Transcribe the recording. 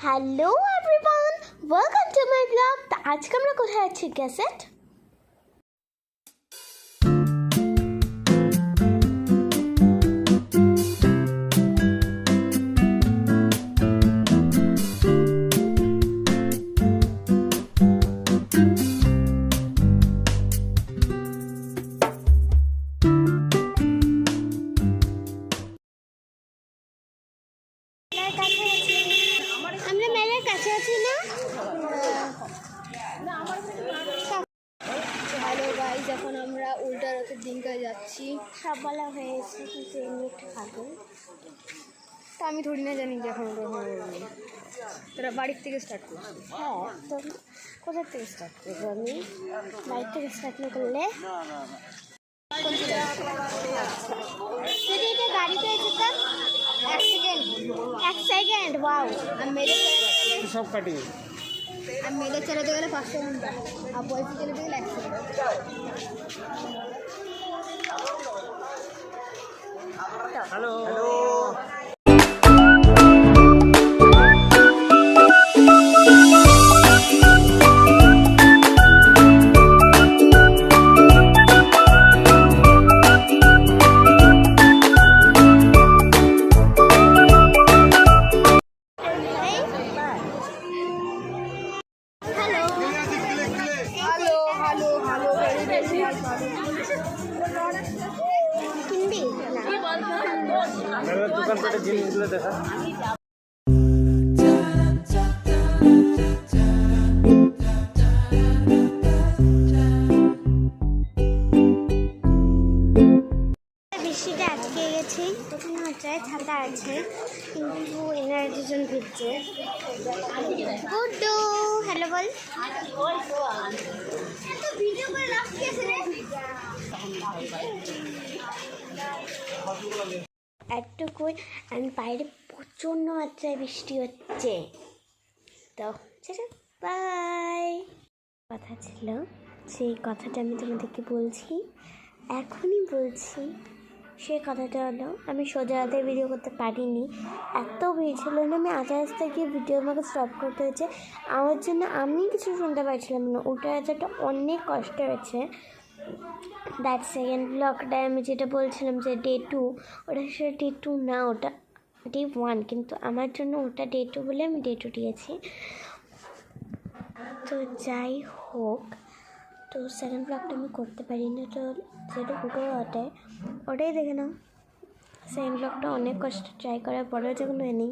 Hello everyone, welcome to my blog. তো আজকে আমরা কোথায় আছি ক্যাসেট? আমরা মেলার কাছে আছি না? হ্যালো গাইস, এখন আমরা উল্টা রথের দিনকায় যাচ্ছি। সব বলা হয়েছে কিন্তু এমনি একটু খাবো। তা আমি থোড়ি না জানি যে এখন ওটা হবে। তোরা বাড়ির থেকে স্টার্ট করছি। হ্যাঁ, তো কোথা থেকে স্টার্ট করবো? আমি বাড়ির থেকে স্টার্ট না করলে যদি এটা গাড়িতে যেতাম। এক সেকেন্ড ওয়াও। আমি মেয়েদের চালাতে গেলে 5 সেকেন্ড, আর বয়সে চালাতে গেলে 1 সেকেন্ড। হ্যালো হিন্দি দোকান পেটে জিনিসগুলো দেখা। বৃষ্টিতে আটকে গেছি, এখানে হচ্ছে ছাতা আছে কিন্তু এনারা দুজন ভিজছে। গুড্ডু হ্যালো বল। একটুকুই আমি বাইরে প্রচণ্ড মাত্রায় বৃষ্টি হচ্ছে। তো বাই। কথা ছিল, সেই কথাটা আমি তোমাদেরকে বলছি, এখনই বলছি। সেই কথাটা হলো, আমি সোজা হাতে ভিডিও করতে পারিনি, এত ভিড় ছিল না। আমি আধা রাস্তায় গিয়ে ভিডিও আমাকে স্টপ করতে হয়েছে আমার জন্য। আমি কিছু শুনতে পারছিলাম না, ওটা যাওয়াটা অনেক কষ্ট হয়েছে। দ্যাট সেকেন্ড ব্লগটায় আমি যেটা বলছিলাম যে ডে 2, ওটা সেটা ডে 2 না, ওটা ডে 1, কিন্তু আমার জন্য ওটা ডে 2 বলে আমি ডে 2 দিয়েছি। তো যাই হোক, তো সেকেন্ড ব্লগটা আমি করতে পারিনি, তো যেটা দুটো ওটাই দেখে নাও। সেকেন্ড ব্লগটা অনেক কষ্ট ট্রাই করার পরেও যখন হয়নি।